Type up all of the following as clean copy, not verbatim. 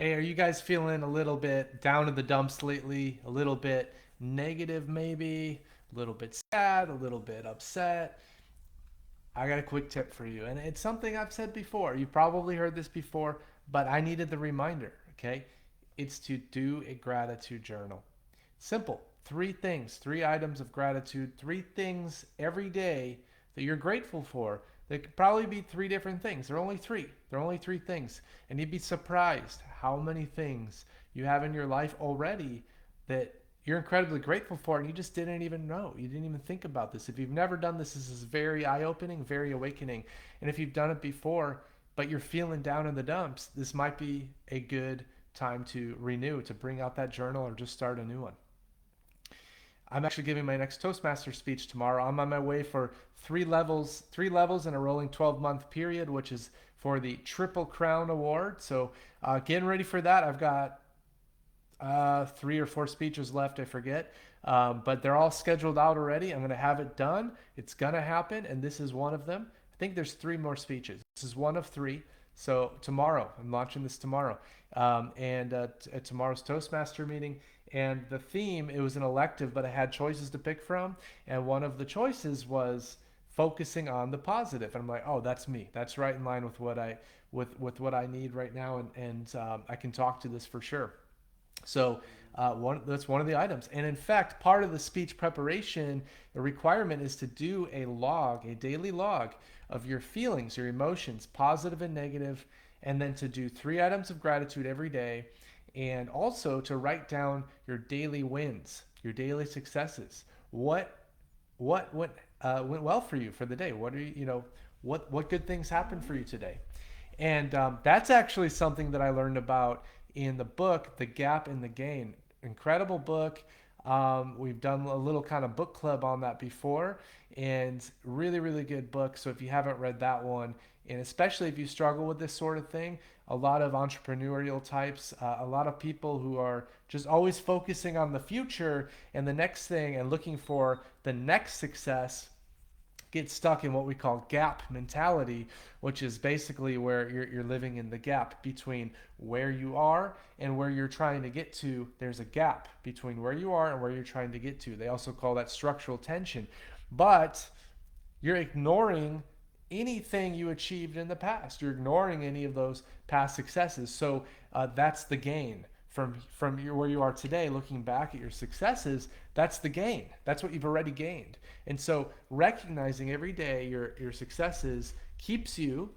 Hey, are you guys feeling a little bit down in the dumps lately? A little bit negative, maybe? A little bit sad, a little bit upset? I got a quick tip for you. And it's something I've said before. You've probably heard this before, but I needed the reminder, okay? It's to do a gratitude journal. Simple. Three things, three items of gratitude, three things every day that you're grateful for. They could probably be three different things. They're only three. They're only three things. And you'd be surprised how many things you have in your life already that you're incredibly grateful for and you just didn't even know. You didn't even think about this. If you've never done this, this is very eye opening, very awakening. And if you've done it before, but you're feeling down in the dumps, this might be a good time to renew, to bring out that journal or just start a new one. I'm actually giving my next Toastmaster speech tomorrow. I'm on my way for three levels in a rolling 12-month period, which is for the Triple Crown Award. So getting ready for that. I've got three or four speeches left, I forget. But they're all scheduled out already. I'm going to have it done. It's going to happen, and this is one of them. I think there's three more speeches. This is one of three. So tomorrow, I'm launching this tomorrow, and at tomorrow's Toastmaster meeting. And the theme, it was an elective, but I had choices to pick from, and one of the choices was focusing on the positive. And I'm like, oh, that's me. That's right in line with what I with what I need right now, and I can talk to this for sure. So that's one of the items. And in fact, part of the speech preparation, the requirement is to do a log, a daily log of your feelings, your emotions, positive and negative, and then to do three items of gratitude every day, and also to write down your daily wins, your daily successes. What went well for you for the day? What are what good things happened for you today? And that's actually something that I learned about in the book, The Gap and the Gain. Incredible book. We've done a little kind of book club on that before, and really, really good book. So if you haven't read that one, and especially if you struggle with this sort of thing, a lot of entrepreneurial types, a lot of people who are just always focusing on the future and the next thing and looking for the next success get stuck in what we call gap mentality, which is basically where you're living in the gap between where you are and where you're trying to get to. There's a gap between where you are and where you're trying to get to. They also call that structural tension. But you're ignoring anything you achieved in the past. You're ignoring any of those past successes. So that's the gain where you are today. Looking back at your successes, that's the gain. That's what you've already gained. And so recognizing every day your successes keeps you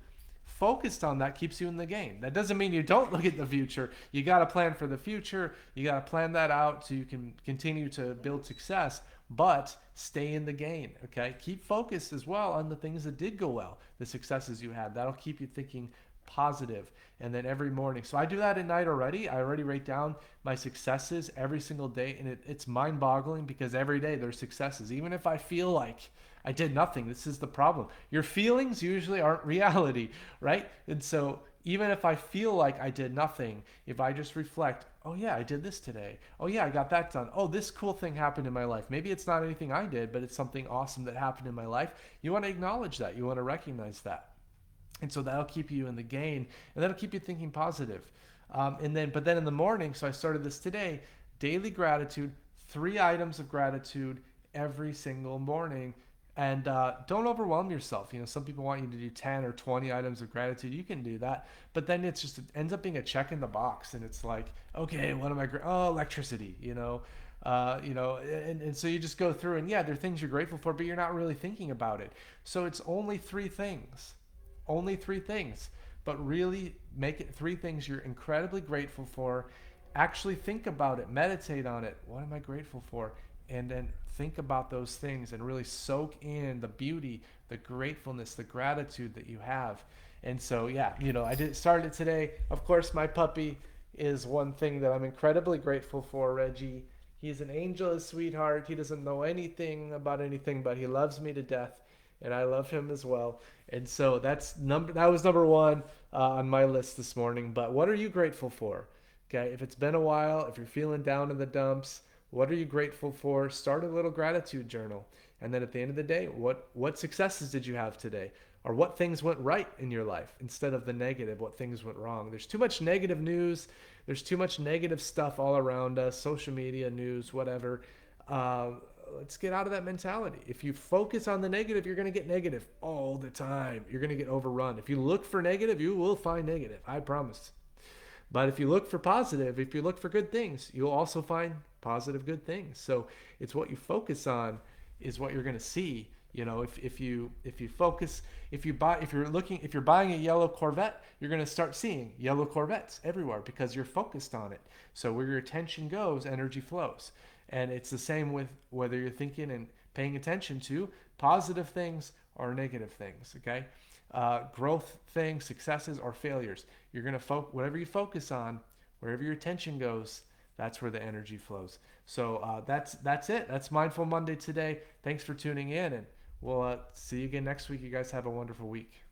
focused on that, keeps you in the game. That doesn't mean you don't look at the future. You got to plan for the future. You got to plan that out so you can continue to build success, but stay in the game. Okay. Keep focused as well on the things that did go well, the successes you had. That'll keep you thinking positive. And then every morning. So I do that at night already. I already write down my successes every single day. And it's mind boggling because every day there's successes. Even if I feel like I did nothing, this is the problem. Your feelings usually aren't reality, right? And so even if I feel like I did nothing, if I just reflect, oh yeah, I did this today. Oh yeah, I got that done. Oh, this cool thing happened in my life. Maybe it's not anything I did, but it's something awesome that happened in my life. You want to acknowledge that. You want to recognize that. And so that'll keep you in the gain, and that'll keep you thinking positive. But then in the morning, so I started this today, daily gratitude, three items of gratitude every single morning. And don't overwhelm yourself. You know, some people want you to do 10 or 20 items of gratitude. You can do that. But then it ends up being a check in the box. And it's like, okay, what am I, oh, electricity, and so you just go through and yeah, there are things you're grateful for, but you're not really thinking about it. So it's only three things, but really make it three things you're incredibly grateful for. Actually think about it, meditate on it. What am I grateful for? And then think about those things and really soak in the beauty, the gratefulness, the gratitude that you have. And so, yeah, I did started today. Of course, my puppy is one thing that I'm incredibly grateful for, Reggie. He's an angel, a sweetheart. He doesn't know anything about anything, but he loves me to death, and I love him as well. And so that was number one on my list this morning. But what are you grateful for? Okay, if it's been a while, if you're feeling down in the dumps, what are you grateful for? Start a little gratitude journal. And then at the end of the day, what successes did you have today? or what things went right in your life instead of the negative, what things went wrong. There's too much negative news. There's too much negative stuff all around us, social media, news, whatever. Uh, let's get out of that mentality. If you focus on the negative, you're going to get negative all the time. You're going to get overrun. If you look for negative, you will find negative. I promise. But if you look for positive, if you look for good things, you'll also find positive good things. So it's what you focus on is what you're going to see. You know, if you focus, if you're buying a yellow Corvette, you're going to start seeing yellow Corvettes everywhere because you're focused on it. So where your attention goes, energy flows. And it's the same with whether you're thinking and paying attention to positive things or negative things. Okay, growth things, successes or failures. You're gonna whatever you focus on, wherever your attention goes, that's where the energy flows. So that's it. That's Mindful Monday today. Thanks for tuning in, and we'll see you again next week. You guys have a wonderful week.